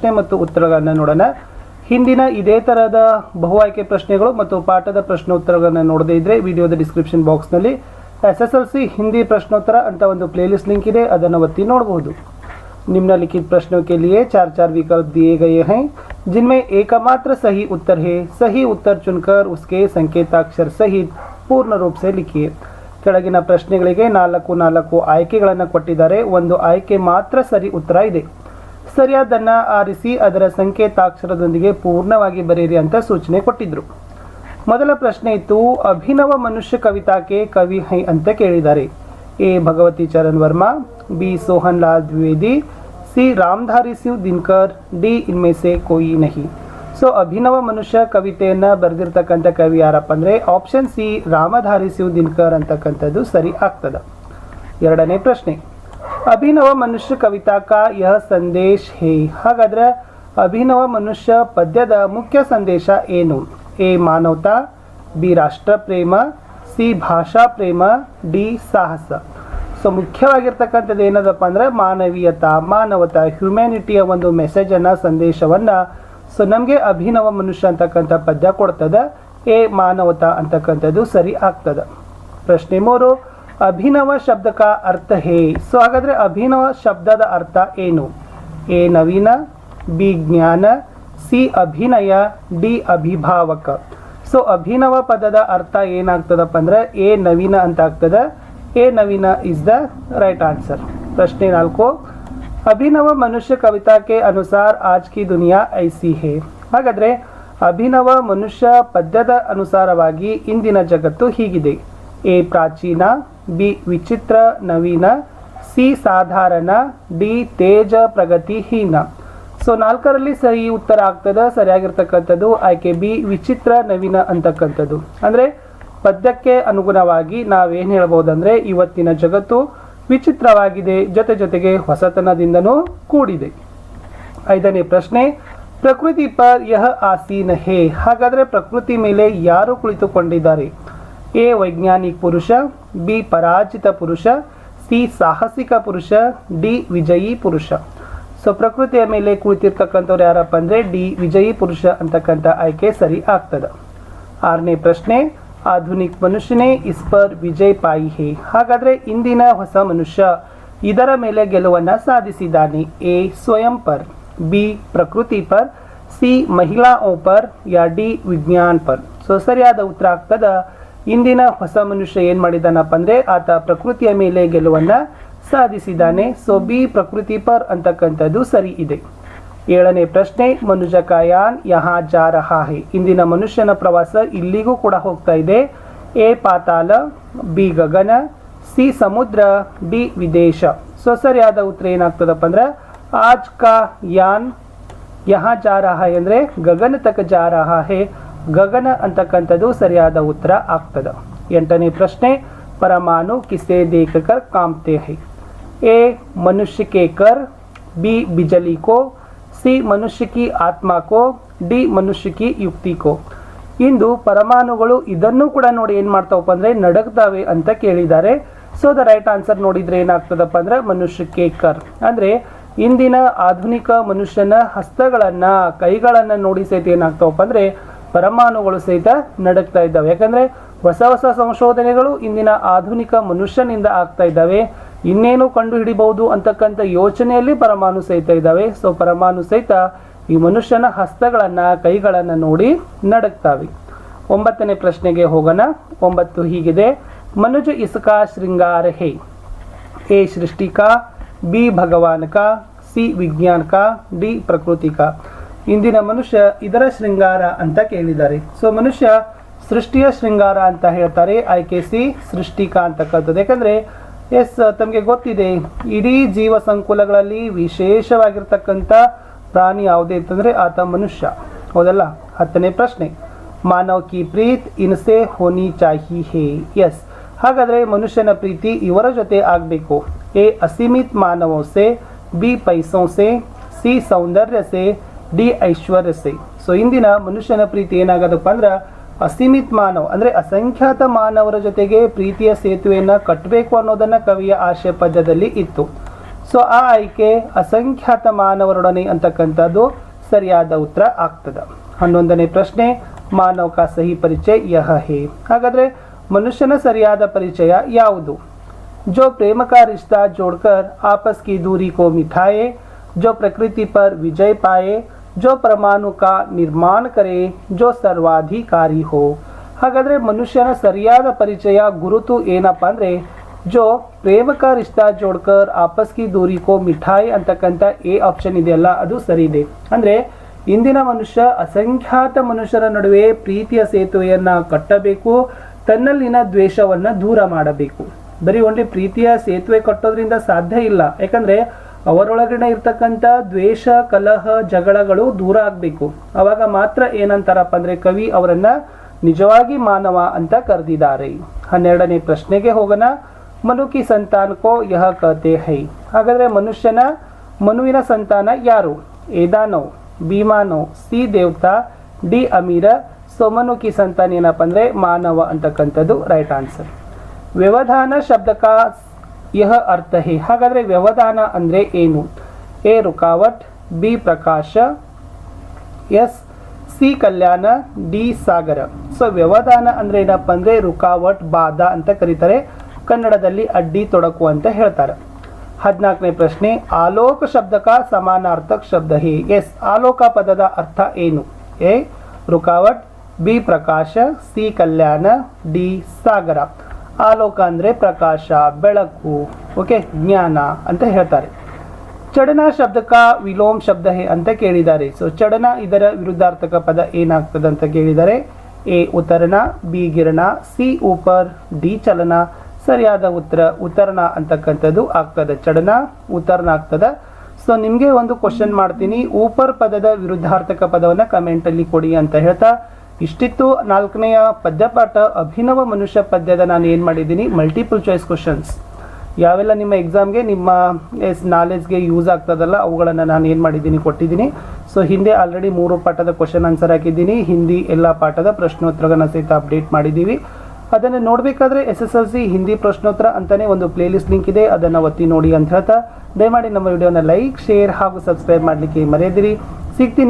ಪ್ರಶ್ನೆ ಮತ್ತು ಉತ್ತರಗಳನ್ನು ನೋಡೋಣ. ಹಿಂದಿನ ಇದೇ ತರಹದ ಬಹು ಆಯ್ಕೆ ಪ್ರಶ್ನೆಗಳು ಮತ್ತು ಪಾಠದ ಪ್ರಶ್ನೋತ್ತರಗಳನ್ನು ನೋಡದೇ ಇದ್ರೆ ವಿಡಿಯೋದ ಡಿಸ್ಕ್ರಿಪ್ಷನ್ ಬಾಕ್ಸ್ನಲ್ಲಿ SSLC हिंदी प्रश्नोत्तर ಅಂತ ಒಂದು प्लेलिस्ट लिंक ಇದೆ, ಅದನ್ನು ಒತ್ತಿ ನೋಡಬಹುದು. निम्नलिखित प्रश्नों के लिए 4 विकल्प दिए गए हैं जिनमें एकमात्र सही उत्तर है. सही उत्तर चुनकर उसके संकेताक्षर सहित पूर्ण रूप से लिखिए. ಕೆಳಗಿನ ಪ್ರಶ್ನೆಗಳಿಗೆ 4 ಆಯ್ಕೆಗಳನ್ನು ಕೊಟ್ಟಿದ್ದಾರೆ. ಒಂದು ಆಯ್ಕೆ ಮಾತ್ರ ಸರಿ ಉತ್ತರ ಇದೆ. ಸರಿಯಾದನ್ನ ಆರಿಸಿ ಅದರ ಸಂಕೇತಾಕ್ಷರದೊಂದಿಗೆ ಪೂರ್ಣವಾಗಿ ಬರೆಯಿರಿ ಅಂತ ಸೂಚನೆ ಕೊಟ್ಟಿದ್ರು. ಮೊದಲ ಪ್ರಶ್ನೆ ಇತ್ತು, ಅಭಿನವ ಮನುಷ್ಯ ಕವಿತಾಕ್ಕೆ ಕವಿ ಹೈ ಅಂತ ಕೇಳಿದ್ದಾರೆ. A Bhagwati Charan Verma, B Sohan Lal Dwivedi, C Ramdhari Singh Dinkar, D ಇನ್ಮೆ ಸೆ ಕೋಯಿ ನಹಿ. ಸೊ ಅಭಿನವ ಮನುಷ್ಯ ಕವಿತೆಯನ್ನು ಬರೆದಿರ್ತಕ್ಕಂಥ ಕವಿ ಯಾರಪ್ಪ ಅಂದರೆ ಆಪ್ಷನ್ ಸಿ ರಾಮಧಾರಿ ಸಿಂಗ್ ದಿನಕರ್ ಅಂತಕ್ಕಂಥದ್ದು ಸರಿ ಆಗ್ತದೆ. ಎರಡನೇ ಪ್ರಶ್ನೆ, ಅಭಿನವ ಮನುಷ್ಯ ಕವಿತಾ ಕಾ ಯಹ ಸಂದೇಶ ಹೇ. ಹಾಗಾದ್ರೆ ಅಭಿನವ ಮನುಷ್ಯ ಪದ್ಯದ ಮುಖ್ಯ ಸಂದೇಶ ಏನು? ಎ ಮಾನವತಾ, ಬಿ ರಾಷ್ಟ್ರ ಪ್ರೇಮ, ಸಿ ಭಾಷಾ ಪ್ರೇಮ, ಡಿ ಸಾಹಸ. ಸೊ ಮುಖ್ಯವಾಗಿರ್ತಕ್ಕಂಥದ್ದು ಏನದಪ್ಪ ಅಂದರೆ ಮಾನವತಾ ಹ್ಯುಮ್ಯಾನಿಟಿಯ ಒಂದು ಮೆಸೇಜನ್ನು ಸಂದೇಶವನ್ನು ಸೊ ನಮಗೆ ಅಭಿನವ ಮನುಷ್ಯ ಅಂತಕ್ಕಂಥ ಪದ್ಯ ಕೊಡ್ತದೆ. ಎ ಮಾನವತಾ ಅಂತಕ್ಕಂಥದ್ದು ಸರಿ ಆಗ್ತದೆ. ಪ್ರಶ್ನೆ 3, ಅಭಿನವ ಶಬ್ದ ಕಾ ಅರ್ಥ ಹೇ. ಸೊ ಹಾಗಾದರೆ ಅಭಿನವ ಶಬ್ದದ ಅರ್ಥ ಏನು? ಎ ನವೀನ, ಬಿ ಜ್ಞಾನ, ಸಿ ಅಭಿನಯ, ಡಿ ಅಭಿಭಾವಕ. ಸೊ ಅಭಿನವ ಪದದ ಅರ್ಥ ಏನಾಗ್ತದಪ್ಪ ಅಂದರೆ ಎ ನವೀನ ಅಂತ ಆಗ್ತದೆ. ಎ ನವೀನ ಇಸ್ ದ ರೈಟ್ ಆನ್ಸರ್. ಪ್ರಶ್ನೆ 4, ಅಭಿನವ ಮನುಷ್ಯ ಕವಿತಾ ಕೆ ಅನುಸಾರ ಆಜ್ ಕಿ ದುನಿಯಾ ಐಸಿ ಹೇ. ಹಾಗಾದರೆ ಅಭಿನವ ಮನುಷ್ಯ ಪದ್ಯದ ಅನುಸಾರವಾಗಿ ಇಂದಿನ ಜಗತ್ತು ಹೀಗಿದೆ. ಎ ಪ್ರಾಚೀನ, ಬಿ ವಿಚಿತ್ರ ನವೀನ, ಸಿ ಸಾಧಾರಣ, ಡಿ ತೇಜ ಪ್ರಗತಿಹೀನ. ಸೊ 4ರಲ್ಲಿ ಸರಿ ಉತ್ತರ ಆಗ್ತದೆ. ಸರಿಯಾಗಿರ್ತಕ್ಕಂಥದ್ದು ಆಯ್ಕೆ ಬಿ ವಿಚಿತ್ರ ನವೀನ ಅಂತಕ್ಕಂಥದ್ದು. ಅಂದರೆ ಪದ್ಯಕ್ಕೆ ಅನುಗುಣವಾಗಿ ನಾವೇನು ಹೇಳ್ಬೋದಂದರೆ ಇವತ್ತಿನ ಜಗತ್ತು ವಿಚಿತ್ರವಾಗಿದೆ, ಜೊತೆಗೆ ಹೊಸತನದಿಂದನೂ ಕೂಡಿದೆ. 5ನೇ ಪ್ರಶ್ನೆ, ಪ್ರಕೃತಿ ಪರ್ ಯಹ ಆಸೀನ ಹೇ. ಹಾಗಾದರೆ ಪ್ರಕೃತಿ ಮೇಲೆ ಯಾರು ಕುಳಿತುಕೊಂಡಿದ್ದಾರೆ? ಎ ವೈಜ್ಞಾನಿಕ ಪುರುಷ, ಬಿ ಪರಾಜಿತ ಪುರುಷ, ಸಿ ಸಾಹಸಿಕ ಪುರುಷ, ಡಿ ವಿಜಯೀ ಪುರುಷ. ಸೊ ಪ್ರಕೃತಿಯ ಮೇಲೆ ಕುಳಿತಿರ್ತಕ್ಕಂಥವ್ರು ಯಾರಪ್ಪ ಅಂದರೆ ಡಿ ವಿಜಯೀ ಪುರುಷ ಅಂತಕ್ಕಂಥ ಆಯ್ಕೆ ಸರಿ ಆಗ್ತದೆ. 6ನೇ ಪ್ರಶ್ನೆ, ಆಧುನಿಕ ಮನುಷ್ಯನೇ ಇಸ್ ಪರ್ ವಿಜಯ್ ಪಾಯಿ ಹೇ. ಹಾಗಾದರೆ ಇಂದಿನ ಹೊಸ ಮನುಷ್ಯ ಇದರ ಮೇಲೆ ಗೆಲುವನ್ನು ಸಾಧಿಸಿದ್ದಾನೆ. ಎ ಸ್ವಯಂ ಪರ್, ಬಿ ಪ್ರಕೃತಿ ಪರ್, ಸಿ ಮಹಿಳಾओं ಪರ್, ಯಾ ಡಿ ವಿಜ್ಞಾನ ಪರ್. ಸೊ ಸರಿಯಾದ ಉತ್ತರ ಆಗ್ತದೆ ಇಂದಿನ ಹೊಸ ಮನುಷ್ಯ ಏನು ಮಾಡಿದ್ದಾನಪ್ಪ ಅಂದರೆ ಆತ ಪ್ರಕೃತಿಯ ಮೇಲೆ ಗೆಲುವನ್ನು ಸಾಧಿಸಿದ್ದಾನೆ. ಸೊ ಬಿ ಪ್ರಕೃತಿ ಪರ್ ಅಂತಕ್ಕಂಥದ್ದು ಸರಿ ಇದೆ. 7ನೇ ಪ್ರಶ್ನೆ, ಮನುಜ ಕಾಯಾನ್ ಯಹಾ ಜಾ ರಹಾ ಹೇ. ಇಂದಿನ ಮನುಷ್ಯನ ಪ್ರವಾಸ ಇಲ್ಲಿಗೂ ಕೂಡ ಹೋಗ್ತಾ ಇದೆ. A Patala, B Gagana, C ಸಮುದ್ರ, ಡಿ ವಿದೇಶ. ಸೊ ಸರಿಯಾದ ಉತ್ತರ ಏನಾಗ್ತದಪ್ಪ ಅಂದ್ರೆ ಆಜ್ ಕಾ ಯಾನ್ ಯಹಾ ಜಾ ರಹಾ ಹೇ ಅಂದರೆ ಗಗನ ತಕ ಜಾ ರಹಾ ಹೇ. ಗಗನ ಅಂತಕ್ಕಂಥದ್ದು ಸರಿಯಾದ ಉತ್ತರ ಆಗ್ತದೆ. 8ನೇ ಪ್ರಶ್ನೆ, ಪರಮಾಣು ಕಿಸೆ ದೇಖಕರ್ ಕಾಂಪ್ತೆ ಹೈ. ಎ ಮನುಷ್ಯ ಕೆ ಕರ್, ಬಿ ಬಿಜಲಿ ಕೋ, ಸಿ ಮನುಷ್ಯ ಕಿ ಆತ್ಮ ಕೋ, ಡಿ ಮನುಷ್ಯ ಕಿ ಯುಕ್ತಿ ಕೋ. ಇಂದು ಪರಮಾಣುಗಳು ಇದನ್ನು ಕೂಡ ನೋಡಿ ಏನು ಮಾಡ್ತಾವಪ್ಪ ಅಂದರೆ ನಡಗ್ತಾವೆ ಅಂತ ಕೇಳಿದ್ದಾರೆ. ಸೊ ದ ರೈಟ್ ಆನ್ಸರ್ ನೋಡಿದರೆ ಏನಾಗ್ತದಪ್ಪ ಅಂದರೆ ಮನುಷ್ಯ ಕೆ ಕರ್. ಅಂದರೆ ಇಂದಿನ ಆಧುನಿಕ ಮನುಷ್ಯನ ಹಸ್ತಗಳನ್ನು ಕೈಗಳನ್ನು ನೋಡಿ ಸಹಿತ ಏನಾಗ್ತಾವಪ್ಪ ಅಂದರೆ ಪರಮಾಣುಗಳು ಸಹಿತ ನಡಗ್ತಾ ಇದ್ದಾವೆ. ಯಾಕಂದರೆ ಹೊಸ ಸಂಶೋಧನೆಗಳು ಇಂದಿನ ಆಧುನಿಕ ಮನುಷ್ಯನಿಂದ ಆಗ್ತಾ ಇದ್ದಾವೆ. ಇನ್ನೇನು ಕಂಡು ಹಿಡಿಬಹುದು ಅಂತಕ್ಕಂಥ ಯೋಚನೆಯಲ್ಲಿ ಪರಮಾಣು ಸಹಿತ ಇದ್ದಾವೆ. ಸೊ ಪರಮಾಣು ಸಹಿತ ಈ ಮನುಷ್ಯನ ಹಸ್ತಗಳನ್ನು ಕೈಗಳನ್ನು ನೋಡಿ ನಡಗ್ತಾವೆ. 9ನೇ ಪ್ರಶ್ನೆಗೆ ಹೋಗೋಣ. 9 ಹೀಗಿದೆ, ಮನುಜ ಇಸ್ಕಾ ಶೃಂಗಾರ ಹೇ. ಎ ಸೃಷ್ಟಿ ಕಾ, ಬಿ ಭಗವಾನ್ ಕಾ, ಸಿ ವಿಜ್ಞಾನ ಕಾ, ಡಿ ಪ್ರಕೃತಿ ಕಾ. ಇಂದಿನ ಮನುಷ್ಯ ಇದರ ಶೃಂಗಾರ ಅಂತ ಕೇಳಿದ್ದಾರೆ. ಸೊ ಮನುಷ್ಯ ಸೃಷ್ಟಿಯ ಶೃಂಗಾರ ಅಂತ ಹೇಳ್ತಾರೆ. ಆಯ್ಕೆ ಸಿ ಸೃಷ್ಟಿಕಾ ಅಂತಕ್ಕಂಥದ್ದು. ಯಾಕಂದರೆ ತಮಗೆ ಗೊತ್ತಿದೆ ಇಡೀ ಜೀವ ಸಂಕುಲಗಳಲ್ಲಿ ವಿಶೇಷವಾಗಿರ್ತಕ್ಕಂಥ ಪ್ರಾಣಿ ಯಾವುದೇ ಅಂತಂದರೆ ಆತ ಮನುಷ್ಯ. ಹೌದಲ್ಲ. 10ನೇ ಪ್ರಶ್ನೆ, ಮಾನವ್ ಕಿ ಪ್ರೀತ್ ಇನ್ಸೆ ಹೋನಿ ಚಾಹಿ ಹೇ. ಎಸ್, ಹಾಗಾದರೆ ಮನುಷ್ಯನ ಪ್ರೀತಿ ಇವರ ಜೊತೆ ಆಗಬೇಕು. ಎ ಅಸೀಮಿತ್ ಮಾನವೋ ಸೆ, ಬಿ ಪೈಸೋ ಸೆ, ಸಿ ಸೌಂದರ್ಯ ಸೆ, ಡಿ ಐಶ್ವರ್ಯ ಸೆ. ಸೊ ಇಂದಿನ ಮನುಷ್ಯನ ಪ್ರೀತಿ ಏನಾಗೋದಪ್ಪ ಅಂದ್ರೆ ಅಸೀಮಿತ್ ಮಾನವ ಅಂದರೆ ಅಸಂಖ್ಯಾತ ಮಾನವರ ಜೊತೆಗೆ ಪ್ರೀತಿಯ ಸೇತುವೆಯನ್ನು ಕಟ್ಟಬೇಕು ಅನ್ನೋದನ್ನು ಕವಿಯ ಆಶಯ ಪದ್ಯದಲ್ಲಿ ಇತ್ತು. ಸೊ ಆ ಆಯ್ಕೆ ಅಸಂಖ್ಯಾತ ಮಾನವರೊಡನೆ ಅಂತಕ್ಕಂಥದ್ದು ಸರಿಯಾದ ಉತ್ತರ ಆಗ್ತದೆ. 11ನೇ ಪ್ರಶ್ನೆ, ಮಾನವ ಕಾ ಸಹಿ ಪರಿಚಯ ಯಹ ಹೇ. ಹಾಗಾದ್ರೆ ಮನುಷ್ಯನ ಸರಿಯಾದ ಪರಿಚಯ ಯಾವುದು? जो प्रेम का रिश्ता जोड़कर आपस की दूरी को मिटाए, जो प्रकृति पर विजय पाए, जो परमाणु का निर्माण करे, जो सर्वाधिकारी हो. ಹಾಗಾದರೆ ಮನುಷ್ಯನ ಸರಿಯಾದ ಪರಿಚಯ ಗುರುತು ಏನಪ್ಪ ಅಂದರೆ ಜೋ ಪ್ರೇಮ ಕಾ ರಿಶ್ತಾ ಜೋಡ್ಕರ್ ಆಪಸ್ ಕಿ ದೂರಿ ಕೋ ಮಿಠಾಯಿ ಅಂತಕ್ಕಂಥ ಎ ಆಪ್ಷನ್ ಇದೆಯಲ್ಲ ಅದು ಸರಿ ಇದೆ. ಅಂದರೆ ಇಂದಿನ ಮನುಷ್ಯ ಅಸಂಖ್ಯಾತ ಮನುಷ್ಯರ ನಡುವೆ ಪ್ರೀತಿಯ ಸೇತುವೆಯನ್ನು ಕಟ್ಟಬೇಕು, ತನ್ನಲ್ಲಿನ ದ್ವೇಷವನ್ನು ದೂರ ಮಾಡಬೇಕು. ಬರೀ ಒಂದೇ ಪ್ರೀತಿಯ ಸೇತುವೆ ಕಟ್ಟೋದ್ರಿಂದ ಸಾಧ್ಯ ಇಲ್ಲ, ಯಾಕಂದರೆ ಅವರೊಳಗಡೆ ಇರ್ತಕ್ಕಂಥ ದ್ವೇಷ, ಕಲಹ, ಜಗಳಗಳು ದೂರ ಆಗಬೇಕು. ಅವಾಗ ಮಾತ್ರ ಏನಂತಾರಪ್ಪ ಅಂದರೆ ಕವಿ ಅವರನ್ನು ನಿಜವಾಗಿ ಮಾನವ ಅಂತ ಕರೆದಿದ್ದಾರೆ. 12ನೇ ಪ್ರಶ್ನೆಗೆ ಹೋಗೋಣ. ಮನು ಕಿ ಸಂತಾನ ಕೋ ಯಹ ಕಹತೆ ಹೈ. ಹಾಗಾದರೆ ಮನುವಿನ ಸಂತಾನ ಯಾರು? ಎ ದಾನವ್, ಬಿ ಮಾನವ್, ಸಿ ದೇವತಾ, ಡಿ ಅಮೀರ. ಸೊ ಮನು ಕಿ ಸಂತಾನ ಏನಪ್ಪ ಅಂದರೆ ಮಾನವ ಅಂತಕ್ಕಂಥದ್ದು ರೈಟ್ ಆನ್ಸರ್. ವ್ಯವಧಾನ ಶಬ್ದ ಕಾ ಯಹ ಅರ್ಥ ಹೇ. ಹಾಗಾದರೆ ವ್ಯವಧಾನ ಅಂದರೆ ಏನು? ಎ ರುಕಾವಟ್, ಬಿ ಪ್ರಕಾಶ, ಎಸ್ ಸಿ ಕಲ್ಯಾಣ, ಡಿ ಸಾಗರ. ಸೊ ವ್ಯವಧಾನ ಅಂದರೆ ಏನಪ್ಪ ಅಂದರೆ ರುಕಾವಟ್, ಬಾಧ ಅಂತ ಕರೀತಾರೆ, ಕನ್ನಡದಲ್ಲಿ ಅಡ್ಡಿ, ತೊಡಕು ಅಂತ ಹೇಳ್ತಾರೆ. 14ನೇ ಪ್ರಶ್ನೆ, ಆಲೋಕ ಶಬ್ದ ಕಾ ಸಮಾನಾರ್ಥಕ ಶಬ್ದ ಹೇ. ಎಸ್ ಆಲೋಕ ಪದದ ಅರ್ಥ ಏನು? ಎ ರುಕಾವಟ್, ಬಿ ಪ್ರಕಾಶ, ಸಿ ಕಲ್ಯಾಣ, ಡಿ ಸಾಗರ. ಆಲೋಕ ಅಂದರೆ ಪ್ರಕಾಶ, ಬೆಳಕು, ಓಕೆ, ಜ್ಞಾನ ಅಂತ ಹೇಳ್ತಾರೆ. ಚಡನ ಶಬ್ದಕ ವಿಲೋಮ್ ಶಬ್ದ ಹೇ ಅಂತ ಕೇಳಿದ್ದಾರೆ. ಸೊ ಚಡನ ಇದರ ವಿರುದ್ಧಾರ್ಥಕ ಪದ ಏನಾಗ್ತದೆ ಅಂತ ಕೇಳಿದ್ದಾರೆ. ಎ ಉತ್ತರಣ, ಬಿ ಗಿರಣ, ಸಿ ಊಪರ್, ಡಿ ಚಲನ. ಸರಿಯಾದ ಉತ್ತರ ಉತ್ತರಣ ಅಂತಕ್ಕಂಥದ್ದು ಆಗ್ತದೆ. ಚಡನ ಉತ್ತರಣ ಆಗ್ತದೆ. ಸೊ ನಿಮಗೆ ಒಂದು ಕ್ವಶನ್ ಮಾಡ್ತೀನಿ, ಊಪರ್ ಪದದ ವಿರುದ್ಧಾರ್ಥಕ ಪದವನ್ನು ಕಮೆಂಟಲ್ಲಿ ಕೊಡಿ ಅಂತ ಹೇಳ್ತಾ ಇಷ್ಟಿತ್ತು 4ನೆಯ ಪದ್ಯಪಾಠ ಅಭಿನವ ಮನುಷ್ಯ ಪದ್ಯದ ನಾನು ಏನು ಮಾಡಿದ್ದೀನಿ ಮಲ್ಟಿಪಲ್ ಚಾಯ್ಸ್ ಕ್ವಶನ್ಸ್ ಯಾವೆಲ್ಲ ನಿಮ್ಮ ಎಕ್ಸಾಮ್ಗೆ ನಿಮ್ಮ ನಾಲೆಜ್ಗೆ ಯೂಸ್ ಆಗ್ತದಲ್ಲ ಅವುಗಳನ್ನು ನಾನು ಏನು ಮಾಡಿದ್ದೀನಿ ಕೊಟ್ಟಿದ್ದೀನಿ. ಸೊ ಹಿಂದೆ ಆಲ್ರೆಡಿ 3 ಪಾಠದ ಕ್ವಶನ್ ಆನ್ಸರ್ ಹಾಕಿದ್ದೀನಿ, ಹಿಂದಿ ಎಲ್ಲ ಪಾಠದ ಪ್ರಶ್ನೋತ್ತರಗಳನ್ನು ಸಹಿತ ಅಪ್ಡೇಟ್ ಮಾಡಿದ್ದೀವಿ. ಅದನ್ನು ನೋಡಬೇಕಾದ್ರೆ SSLC ಹಿಂದಿ ಪ್ರಶ್ನೋತ್ತರ ಅಂತಲೇ ಒಂದು ಪ್ಲೇಲಿಸ್ಟ್ ಲಿಂಕ್ ಇದೆ, ಅದನ್ನು ಒತ್ತಿ ನೋಡಿ ಅಂತ ಹೇಳ್ತಾ ದಯಮಾಡಿ ನಮ್ಮ ವಿಡಿಯೋನ ಲೈಕ್, ಶೇರ್ ಹಾಗೂ ಸಬ್ಸ್ಕ್ರೈಬ್ ಮಾಡಲಿಕ್ಕೆ ಮರೆಯದಿರಿ. ಸಿಗ್ತೀನಿ